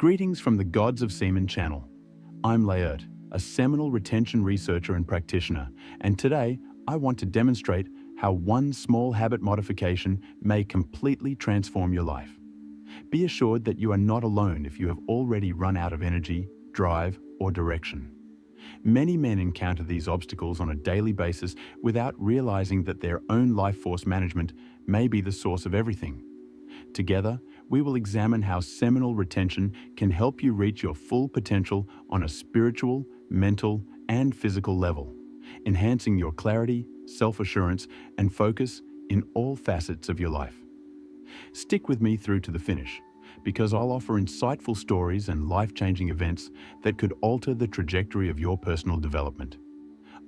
Greetings from the Gods of Semen channel. I'm Laert, a seminal retention researcher and practitioner, and today I want to demonstrate how one small habit modification may completely transform your life. Be assured that you are not alone if you have already run out of energy, drive, or direction. Many men encounter these obstacles on a daily basis without realizing that their own life force management may be the source of everything. Together, we will examine how seminal retention can help you reach your full potential on a spiritual, mental, and physical level, enhancing your clarity, self-assurance, and focus in all facets of your life. Stick with me through to the finish, because I'll offer insightful stories and life-changing events that could alter the trajectory of your personal development.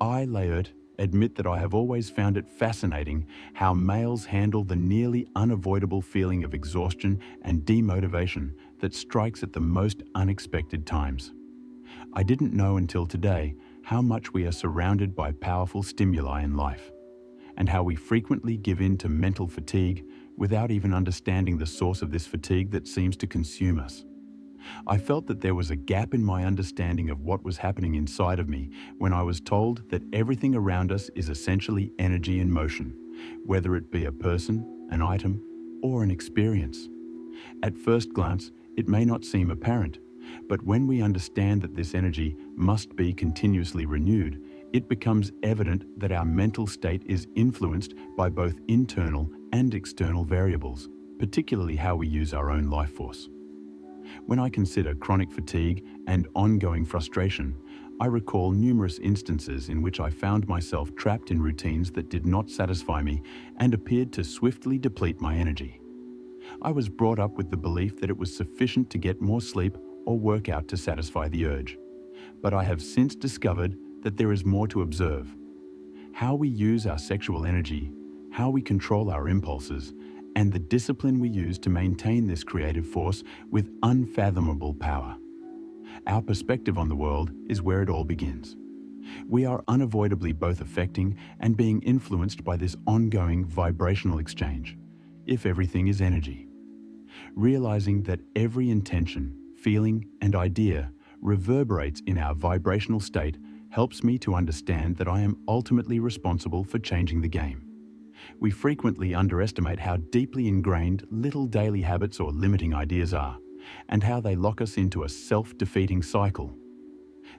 I, Laert, admit that I have always found it fascinating how males handle the nearly unavoidable feeling of exhaustion and demotivation that strikes at the most unexpected times. I didn't know until today how much we are surrounded by powerful stimuli in life, and how we frequently give in to mental fatigue without even understanding the source of this fatigue that seems to consume us. I felt that there was a gap in my understanding of what was happening inside of me when I was told that everything around us is essentially energy in motion, whether it be a person, an item, or an experience. At first glance, it may not seem apparent, but when we understand that this energy must be continuously renewed, it becomes evident that our mental state is influenced by both internal and external variables, particularly how we use our own life force. When I consider chronic fatigue and ongoing frustration, I recall numerous instances in which I found myself trapped in routines that did not satisfy me and appeared to swiftly deplete my energy. I was brought up with the belief that it was sufficient to get more sleep or work out to satisfy the urge. But I have since discovered that there is more to observe. How we use our sexual energy, how we control our impulses, and the discipline we use to maintain this creative force with unfathomable power. Our perspective on the world is where it all begins. We are unavoidably both affecting and being influenced by this ongoing vibrational exchange, if everything is energy. Realizing that every intention, feeling, and idea reverberates in our vibrational state helps me to understand that I am ultimately responsible for changing the game. We frequently underestimate how deeply ingrained little daily habits or limiting ideas are, and how they lock us into a self-defeating cycle.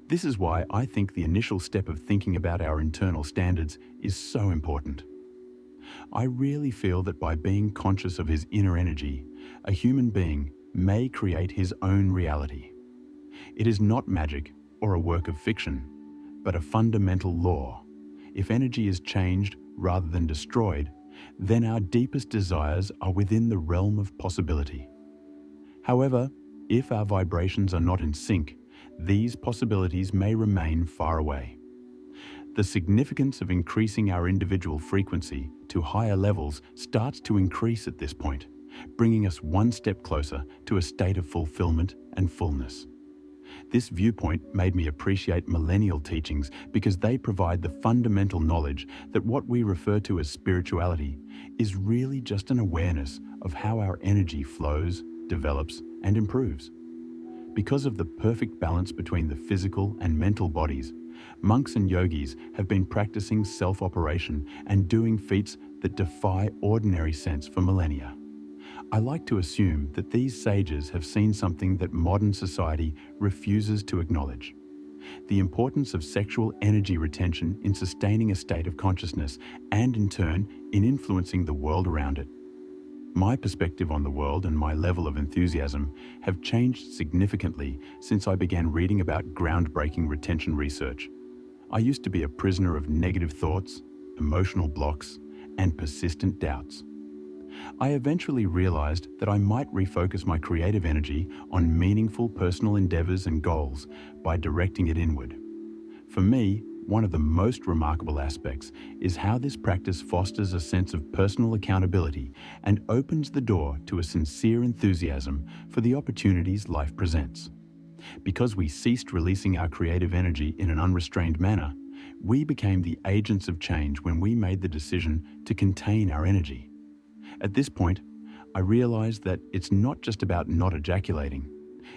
This is why I think the initial step of thinking about our internal standards is so important. I really feel that by being conscious of his inner energy, a human being may create his own reality. It is not magic or a work of fiction, but a fundamental law. If energy is changed rather than destroyed, then our deepest desires are within the realm of possibility. However, if our vibrations are not in sync, these possibilities may remain far away. The significance of increasing our individual frequency to higher levels starts to increase at this point, bringing us one step closer to a state of fulfillment and fullness. This viewpoint made me appreciate millennial teachings because they provide the fundamental knowledge that what we refer to as spirituality is really just an awareness of how our energy flows, develops, and improves. Because of the perfect balance between the physical and mental bodies, monks and yogis have been practicing self-operation and doing feats that defy ordinary sense for millennia. I like to assume that these sages have seen something that modern society refuses to acknowledge: the importance of sexual energy retention in sustaining a state of consciousness and, in turn, in influencing the world around it. My perspective on the world and my level of enthusiasm have changed significantly since I began reading about groundbreaking retention research. I used to be a prisoner of negative thoughts, emotional blocks, and persistent doubts. I eventually realized that I might refocus my creative energy on meaningful personal endeavors and goals by directing it inward. For me, one of the most remarkable aspects is how this practice fosters a sense of personal accountability and opens the door to a sincere enthusiasm for the opportunities life presents. Because we ceased releasing our creative energy in an unrestrained manner, we became the agents of change when we made the decision to contain our energy. At this point, I realized that it's not just about not ejaculating.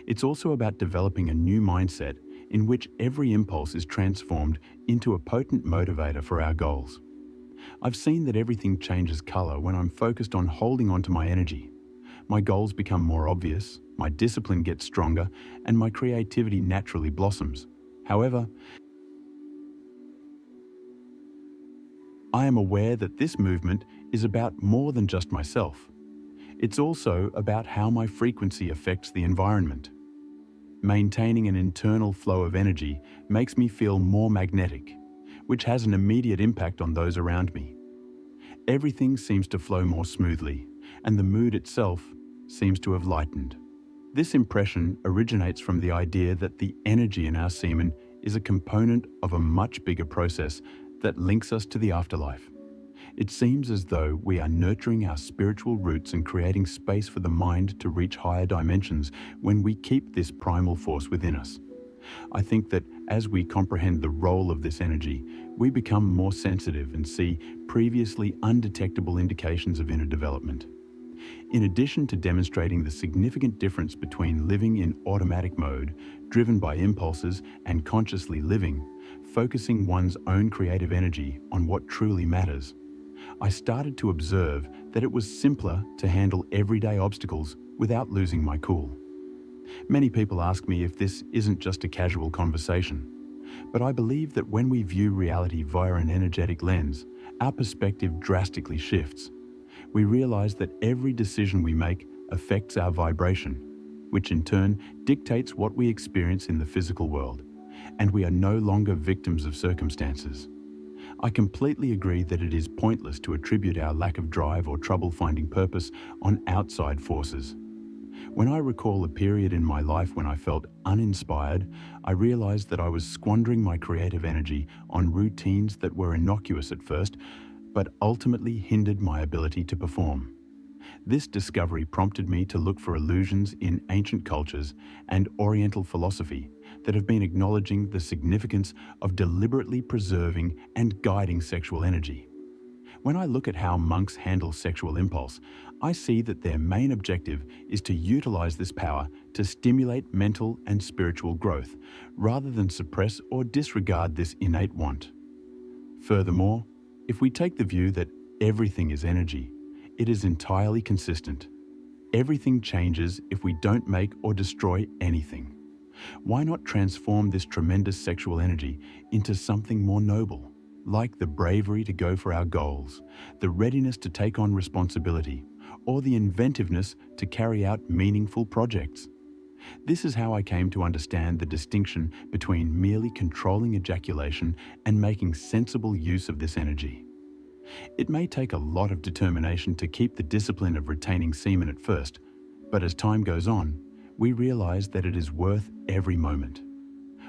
It's also about developing a new mindset in which every impulse is transformed into a potent motivator for our goals. I've seen that everything changes color when I'm focused on holding on to my energy. My goals become more obvious, my discipline gets stronger, and my creativity naturally blossoms. However, I am aware that this movement is about more than just myself. It's also about how my frequency affects the environment. Maintaining an internal flow of energy makes me feel more magnetic, which has an immediate impact on those around me. Everything seems to flow more smoothly, and the mood itself seems to have lightened. This impression originates from the idea that the energy in our semen is a component of a much bigger process that links us to the afterlife. It seems as though we are nurturing our spiritual roots and creating space for the mind to reach higher dimensions when we keep this primal force within us. I think that as we comprehend the role of this energy, we become more sensitive and see previously undetectable indications of inner development. In addition to demonstrating the significant difference between living in automatic mode, driven by impulses, and consciously living, focusing one's own creative energy on what truly matters, I started to observe that it was simpler to handle everyday obstacles without losing my cool. Many people ask me if this isn't just a casual conversation, but I believe that when we view reality via an energetic lens, our perspective drastically shifts. We realize that every decision we make affects our vibration, which in turn dictates what we experience in the physical world, and we are no longer victims of circumstances. I completely agree that it is pointless to attribute our lack of drive or trouble finding purpose on outside forces. When I recall a period in my life when I felt uninspired, I realized that I was squandering my creative energy on routines that were innocuous at first, but ultimately hindered my ability to perform. This discovery prompted me to look for allusions in ancient cultures and Oriental philosophy that have been acknowledging the significance of deliberately preserving and guiding sexual energy. When I look at how monks handle sexual impulse, I see that their main objective is to utilize this power to stimulate mental and spiritual growth, rather than suppress or disregard this innate want. Furthermore, if we take the view that everything is energy, it is entirely consistent. Everything changes if we don't make or destroy anything. Why not transform this tremendous sexual energy into something more noble, like the bravery to go for our goals, the readiness to take on responsibility, or the inventiveness to carry out meaningful projects? This is how I came to understand the distinction between merely controlling ejaculation and making sensible use of this energy. It may take a lot of determination to keep the discipline of retaining semen at first, but as time goes on, we realize that it is worth every moment.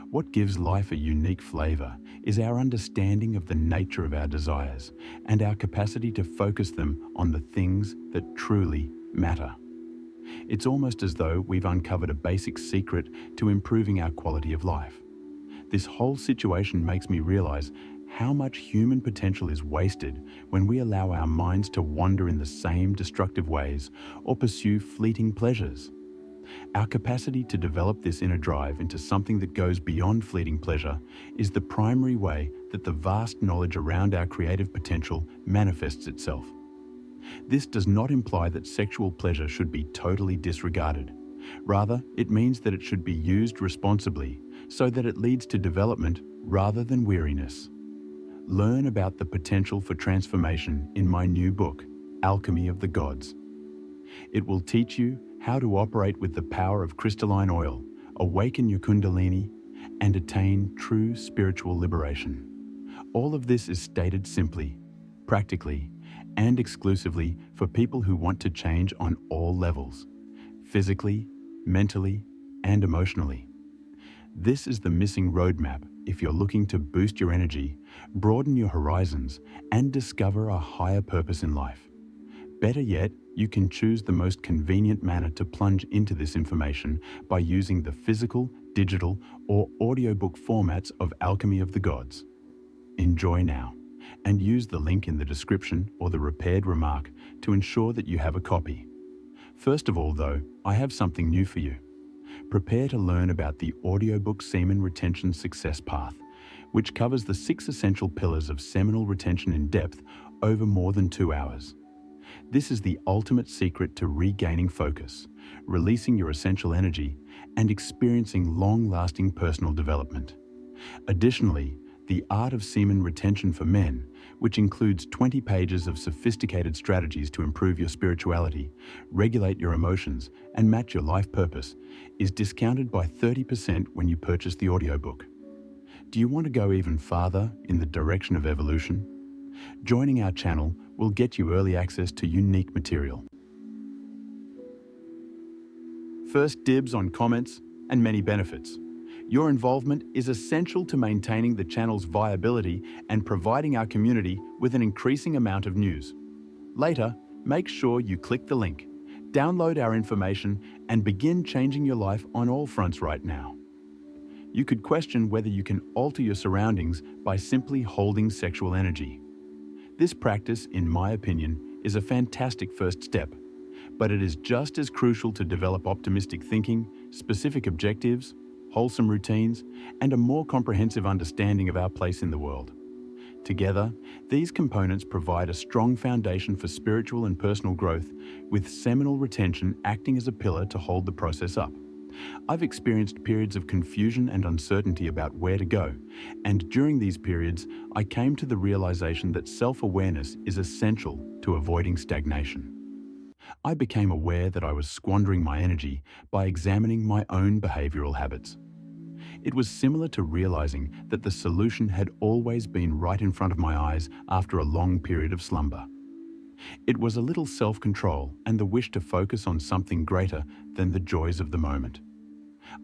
What gives life a unique flavor is our understanding of the nature of our desires and our capacity to focus them on the things that truly matter. It's almost as though we've uncovered a basic secret to improving our quality of life. This whole situation makes me realize how much human potential is wasted when we allow our minds to wander in the same destructive ways or pursue fleeting pleasures. Our capacity to develop this inner drive into something that goes beyond fleeting pleasure is the primary way that the vast knowledge around our creative potential manifests itself. This does not imply that sexual pleasure should be totally disregarded. Rather, it means that it should be used responsibly so that it leads to development rather than weariness. Learn about the potential for transformation in my new book, Alchemy of the Gods. It will teach you how to operate with the power of crystalline oil, awaken your kundalini, and attain true spiritual liberation. All of this is stated simply, practically, and exclusively for people who want to change on all levels, physically, mentally, and emotionally. This is the missing roadmap if you're looking to boost your energy, broaden your horizons, and discover a higher purpose in life. Better yet, you can choose the most convenient manner to plunge into this information by using the physical, digital, or audiobook formats of Alchemy of the Gods. Enjoy now, and use the link in the description or the repaired remark to ensure that you have a copy. First of all, though, I have something new for you. Prepare to learn about the audiobook Semen Retention Success Path, which covers the 6 essential pillars of seminal retention in depth over more than 2 hours. This is the ultimate secret to regaining focus, releasing your essential energy, and experiencing long-lasting personal development. Additionally, The Art of Semen Retention for Men, which includes 20 pages of sophisticated strategies to improve your spirituality, regulate your emotions, and match your life purpose, is discounted by 30% when you purchase the audiobook. Do you want to go even farther in the direction of evolution? Joining our channel will get you early access to unique material. First dibs on comments and many benefits. Your involvement is essential to maintaining the channel's viability and providing our community with an increasing amount of news. Later, make sure you click the link, download our information, and begin changing your life on all fronts right now. You could question whether you can alter your surroundings by simply holding sexual energy. This practice, in my opinion, is a fantastic first step, but it is just as crucial to develop optimistic thinking, specific objectives, wholesome routines, and a more comprehensive understanding of our place in the world. Together, these components provide a strong foundation for spiritual and personal growth, with seminal retention acting as a pillar to hold the process up. I've experienced periods of confusion and uncertainty about where to go, and during these periods, I came to the realization that self-awareness is essential to avoiding stagnation. I became aware that I was squandering my energy by examining my own behavioral habits. It was similar to realizing that the solution had always been right in front of my eyes after a long period of slumber. It was a little self-control and the wish to focus on something greater than the joys of the moment.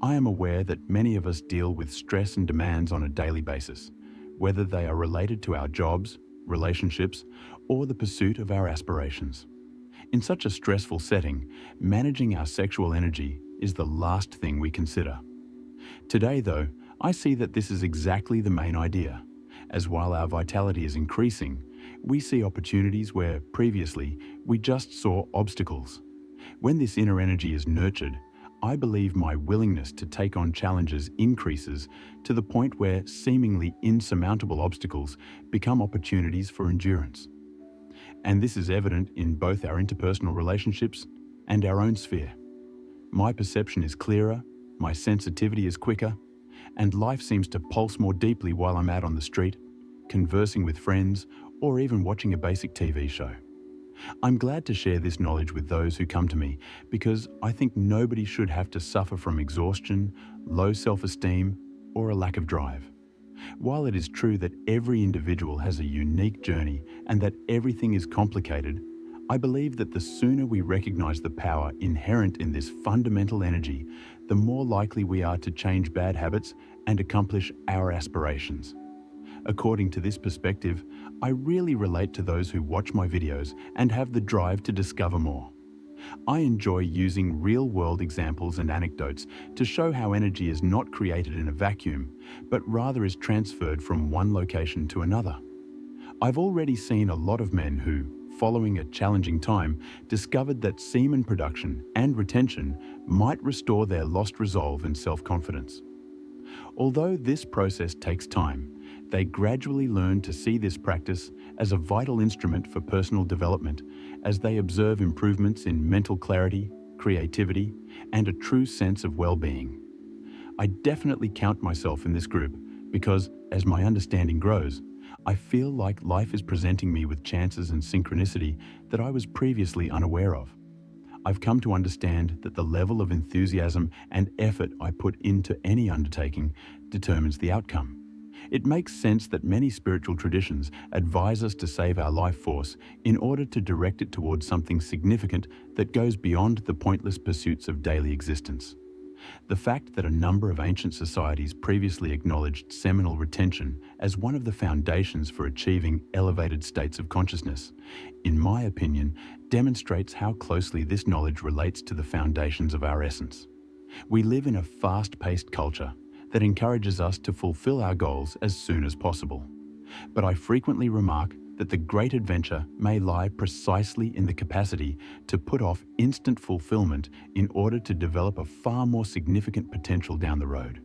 I am aware that many of us deal with stress and demands on a daily basis, whether they are related to our jobs, relationships, or the pursuit of our aspirations. In such a stressful setting, managing our sexual energy is the last thing we consider. Today, though, I see that this is exactly the main idea, as while our vitality is increasing, we see opportunities where previously we just saw obstacles. When this inner energy is nurtured, I believe my willingness to take on challenges increases to the point where seemingly insurmountable obstacles become opportunities for endurance. And this is evident in both our interpersonal relationships and our own sphere. My perception is clearer, my sensitivity is quicker, and life seems to pulse more deeply while I'm out on the street, conversing with friends, or even watching a basic TV show. I'm glad to share this knowledge with those who come to me because I think nobody should have to suffer from exhaustion, low self-esteem, or a lack of drive. While it is true that every individual has a unique journey and that everything is complicated, I believe that the sooner we recognize the power inherent in this fundamental energy, the more likely we are to change bad habits and accomplish our aspirations. According to this perspective, I really relate to those who watch my videos and have the drive to discover more. I enjoy using real-world examples and anecdotes to show how energy is not created in a vacuum, but rather is transferred from one location to another. I've already seen a lot of men who, following a challenging time, discovered that semen production and retention might restore their lost resolve and self-confidence. Although this process takes time, they gradually learn to see this practice as a vital instrument for personal development as they observe improvements in mental clarity, creativity, and a true sense of well-being. I definitely count myself in this group because, as my understanding grows, I feel like life is presenting me with chances and synchronicity that I was previously unaware of. I've come to understand that the level of enthusiasm and effort I put into any undertaking determines the outcome. It makes sense that many spiritual traditions advise us to save our life force in order to direct it towards something significant that goes beyond the pointless pursuits of daily existence. The fact that a number of ancient societies previously acknowledged seminal retention as one of the foundations for achieving elevated states of consciousness, in my opinion, demonstrates how closely this knowledge relates to the foundations of our essence. We live in a fast-paced culture that encourages us to fulfill our goals as soon as possible. But I frequently remark that the great adventure may lie precisely in the capacity to put off instant fulfillment in order to develop a far more significant potential down the road.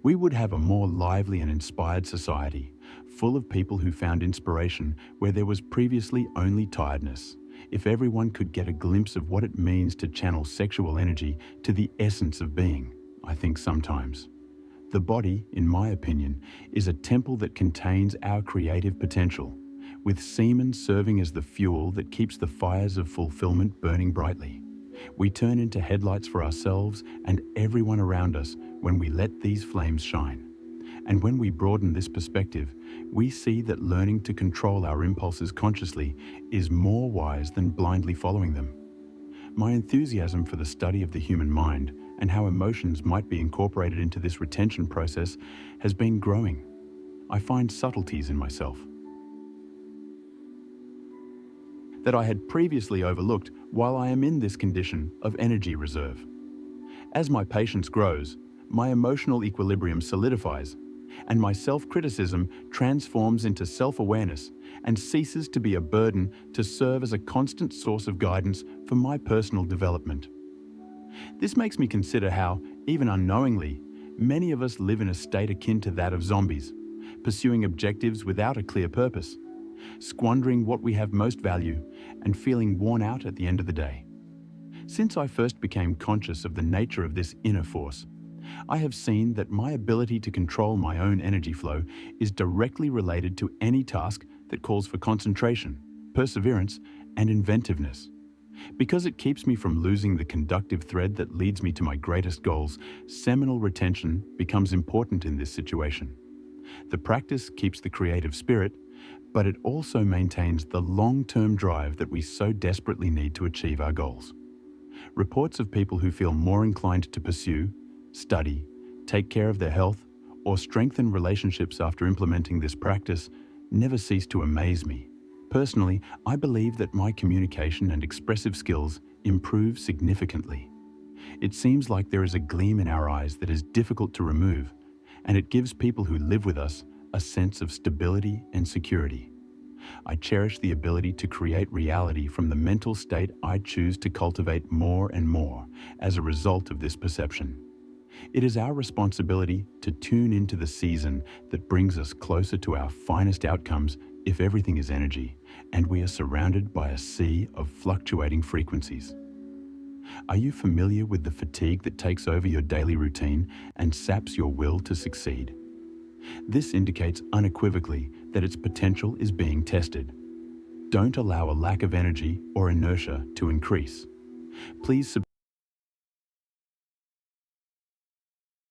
We would have a more lively and inspired society, full of people who found inspiration where there was previously only tiredness, if everyone could get a glimpse of what it means to channel sexual energy to the essence of being. I think sometimes the body, in my opinion, is a temple that contains our creative potential, with semen serving as the fuel that keeps the fires of fulfillment burning brightly. We turn into headlights for ourselves and everyone around us when we let these flames shine. And when we broaden this perspective, we see that learning to control our impulses consciously is more wise than blindly following them. My enthusiasm for the study of the human mind and how emotions might be incorporated into this retention process has been growing. I find subtleties in myself that I had previously overlooked while I am in this condition of energy reserve. As my patience grows, my emotional equilibrium solidifies, and my self-criticism transforms into self-awareness and ceases to be a burden to serve as a constant source of guidance for my personal development. This makes me consider how, even unknowingly, many of us live in a state akin to that of zombies, pursuing objectives without a clear purpose, squandering what we have most value, and feeling worn out at the end of the day. Since I first became conscious of the nature of this inner force, I have seen that my ability to control my own energy flow is directly related to any task that calls for concentration, perseverance, and inventiveness. Because it keeps me from losing the conductive thread that leads me to my greatest goals, seminal retention becomes important in this situation. The practice keeps the creative spirit, but it also maintains the long-term drive that we so desperately need to achieve our goals. Reports of people who feel more inclined to pursue, study, take care of their health, or strengthen relationships after implementing this practice never cease to amaze me. Personally, I believe that my communication and expressive skills improve significantly. It seems like there is a gleam in our eyes that is difficult to remove, and it gives people who live with us a sense of stability and security. I cherish the ability to create reality from the mental state I choose to cultivate more and more as a result of this perception. It is our responsibility to tune into the season that brings us closer to our finest outcomes if everything is energy and we are surrounded by a sea of fluctuating frequencies. Are you familiar with the fatigue that takes over your daily routine and saps your will to succeed? This indicates unequivocally that its potential is being tested. Don't allow a lack of energy or inertia to increase. Please